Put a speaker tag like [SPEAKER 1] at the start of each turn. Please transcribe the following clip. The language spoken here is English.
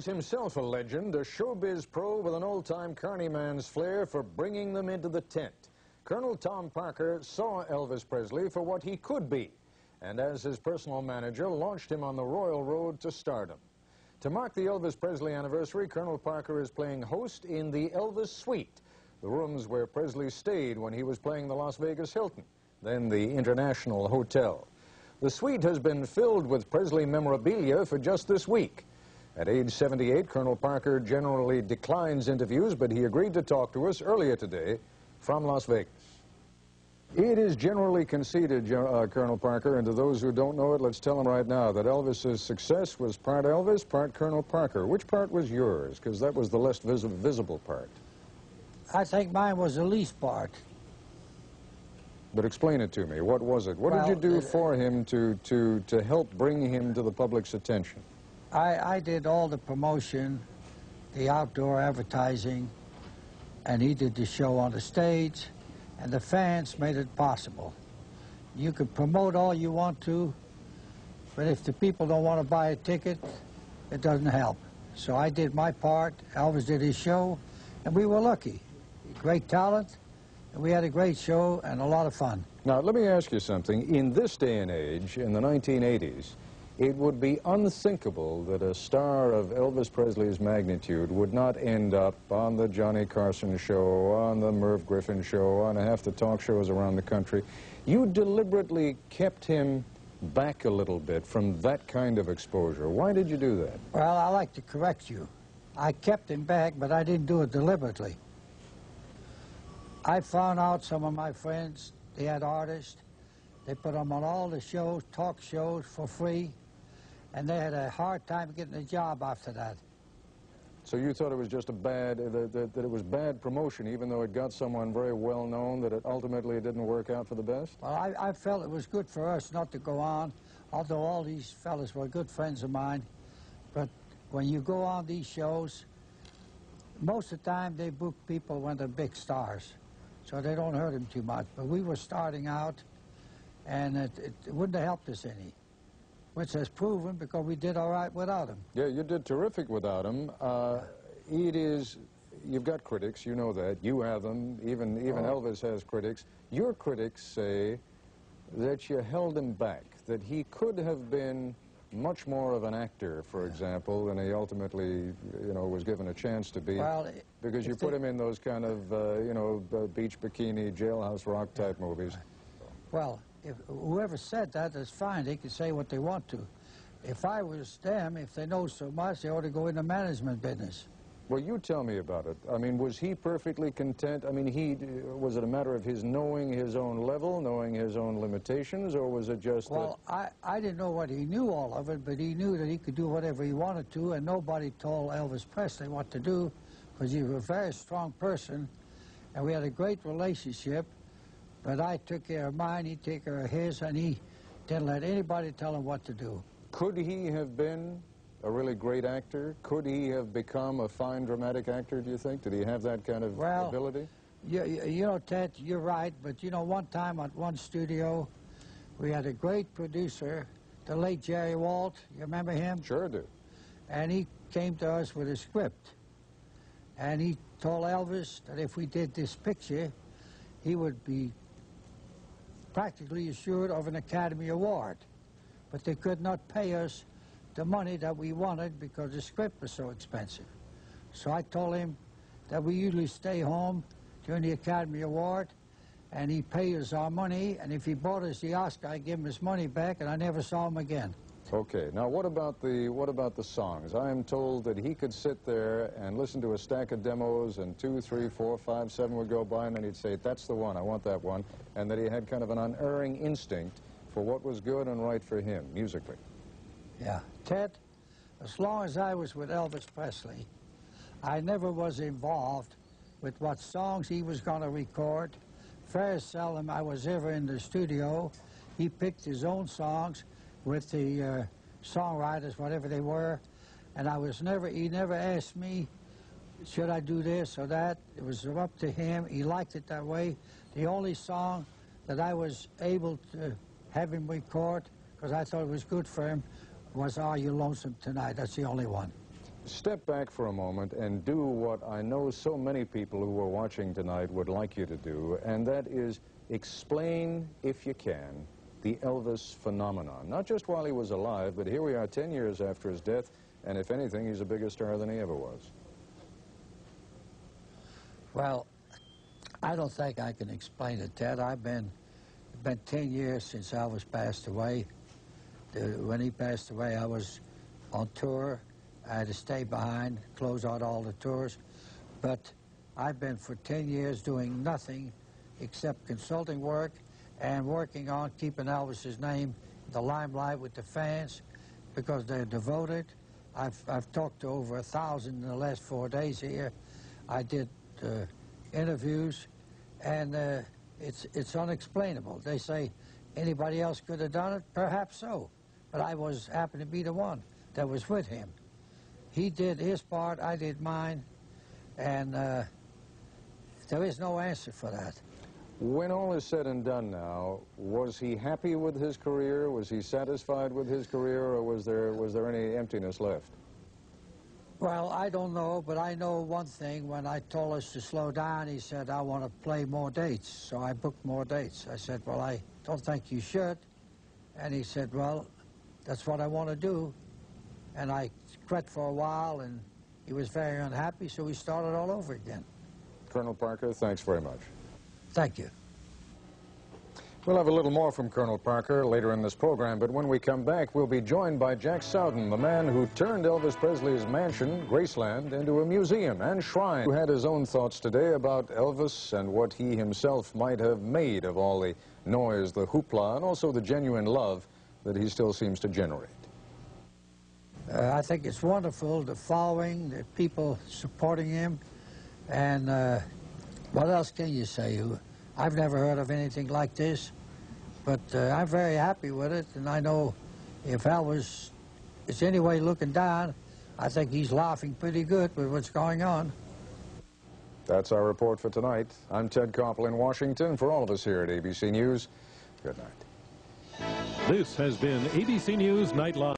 [SPEAKER 1] was himself a legend, a showbiz pro with an old-time carny man's flair for bringing them into the tent. Colonel Tom Parker saw Elvis Presley for what he could be, and as his personal manager, launched him on the royal road to stardom. To mark the Elvis Presley anniversary, Colonel Parker is playing host in the Elvis Suite, the rooms where Presley stayed when he was playing the Las Vegas Hilton, then the International Hotel. The suite has been filled with Presley memorabilia for just this week. At age 78, Colonel Parker generally declines interviews, but he agreed to talk to us earlier today from Las Vegas. It is generally conceded, Colonel Parker, and to those who don't know it, let's tell them right now that Elvis's success was part Elvis, part Colonel Parker. Which part was yours? Because that was the less visible part.
[SPEAKER 2] I think mine was the least part.
[SPEAKER 1] But explain it to me. What was it? What did you do for him to help bring him to the public's attention?
[SPEAKER 2] I did all the promotion, the outdoor advertising, and he did the show on the stage, and the fans made it possible. You can promote all you want to, but if the people don't want to buy a ticket, it doesn't help. So I did my part, Elvis did his show, and we were lucky. Great talent, and we had a great show and a lot of fun.
[SPEAKER 1] Now, let me ask you something. In this day and age, in the 1980s, it would be unthinkable that a star of Elvis Presley's magnitude would not end up on the Johnny Carson show, on the Merv Griffin show, on half the talk shows around the country. You deliberately kept him back a little bit from that kind of exposure. Why did you do that?
[SPEAKER 2] Well, I like to correct you. I kept him back, but I didn't do it deliberately. I found out some of my friends, they had artists, they put them on all the shows, talk shows for free, and they had a hard time getting a job after that.
[SPEAKER 1] So you thought it was just a bad, that it was bad promotion, even though it got someone very well known, that it ultimately didn't work out for the best?
[SPEAKER 2] Well, I felt it was good for us not to go on, although all these fellas were good friends of mine. But when you go on these shows, most of the time they book people when they're big stars, so they don't hurt them too much. But we were starting out, and it wouldn't have helped us any, which has proven because we did all right without him.
[SPEAKER 1] Yeah, you did terrific without him. You've got critics, you know that. You have them. Even Elvis has critics. Your critics say that you held him back, that he could have been much more of an actor, for example, than he ultimately, was given a chance to be.
[SPEAKER 2] Well,
[SPEAKER 1] because you put him in those kind of, beach bikini, jailhouse rock type movies.
[SPEAKER 2] Well, if whoever said that is fine. They can say what they want to. If I was them, if they know so much, they ought to go into management business.
[SPEAKER 1] Well, you tell me about it. I mean, was he perfectly content? I mean, was it a matter of his knowing his own level, knowing his own limitations, or was it just
[SPEAKER 2] Well, I didn't know what he knew all of it, but he knew that he could do whatever he wanted to, and nobody told Elvis Presley what to do, because he was a very strong person, and we had a great relationship. But I took care of mine, he took care of his, and he didn't let anybody tell him what to do.
[SPEAKER 1] Could he have been a really great actor? Could he have become a fine dramatic actor, do you think? Did he have that kind of ability?
[SPEAKER 2] You know, Ted, you're right, but one time at one studio, we had a great producer, the late Jerry Walt. You remember him?
[SPEAKER 1] Sure do.
[SPEAKER 2] And he came to us with a script. And he told Elvis that if we did this picture, he would be practically assured of an Academy Award. But they could not pay us the money that we wanted because the script was so expensive. So I told him that we usually stay home during the Academy Award, and he paid us our money, and if he bought us the Oscar, I give him his money back, and I never saw him again.
[SPEAKER 1] Okay, now what about the songs? I am told that he could sit there and listen to a stack of demos, and 2, 3, 4, 5, 7 would go by, and then he'd say, that's the one, I want that one, and that he had kind of an unerring instinct for what was good and right for him, musically.
[SPEAKER 2] Yeah. Ted, as long as I was with Elvis Presley, I never was involved with what songs he was going to record. Very seldom I was ever in the studio. He picked his own songs with the songwriters, whatever they were, and he never asked me, should I do this or that? It was up to him. He liked it that way. The only song that I was able to have him record, because I thought it was good for him, was Are You Lonesome Tonight? That's the only one.
[SPEAKER 1] step back for a moment and do what I know so many people who are watching tonight would like you to do, and that is explain, if you can, the Elvis phenomenon. Not just while he was alive, but here we are 10 years after his death, and if anything, he's a bigger star than he ever was.
[SPEAKER 2] Well, I don't think I can explain it, Ted. It's been 10 years since Elvis passed away. When he passed away, I was on tour. I had to stay behind, close out all the tours. But I've been for 10 years doing nothing except consulting work and working on keeping Elvis's name in the limelight with the fans because they're devoted. I've talked to over 1,000 in the last 4 days here. I did interviews, and it's unexplainable. They say anybody else could have done it, perhaps so, but I happened to be the one that was with him. He did his part, I did mine, and there is no answer for that.
[SPEAKER 1] When all is said and done now, was he happy with his career? Was he satisfied with his career, or was there any emptiness left?
[SPEAKER 2] Well, I don't know, but I know one thing. When I told us to slow down, he said, I want to play more dates. So I booked more dates. I said, well, I don't think you should. And he said, well, that's what I want to do. And I quit for a while, and he was very unhappy, so we started all over again.
[SPEAKER 1] Colonel Parker, thanks very much.
[SPEAKER 2] Thank you.
[SPEAKER 1] We'll have a little more from Colonel Parker later in this program, but when we come back, we'll be joined by Jack Souden, the man who turned Elvis Presley's mansion, Graceland, into a museum and shrine, who had his own thoughts today about Elvis and what he himself might have made of all the noise, the hoopla, and also the genuine love that he still seems to generate.
[SPEAKER 2] I think it's wonderful, the following, the people supporting him, and what else can you say? I've never heard of anything like this, but I'm very happy with it, and I know if Elvis is anyway looking down, I think he's laughing pretty good with what's going on.
[SPEAKER 1] That's our report for tonight. I'm Ted Koppel in Washington. For all of us here at ABC News, good night.
[SPEAKER 3] This has been ABC News Nightline.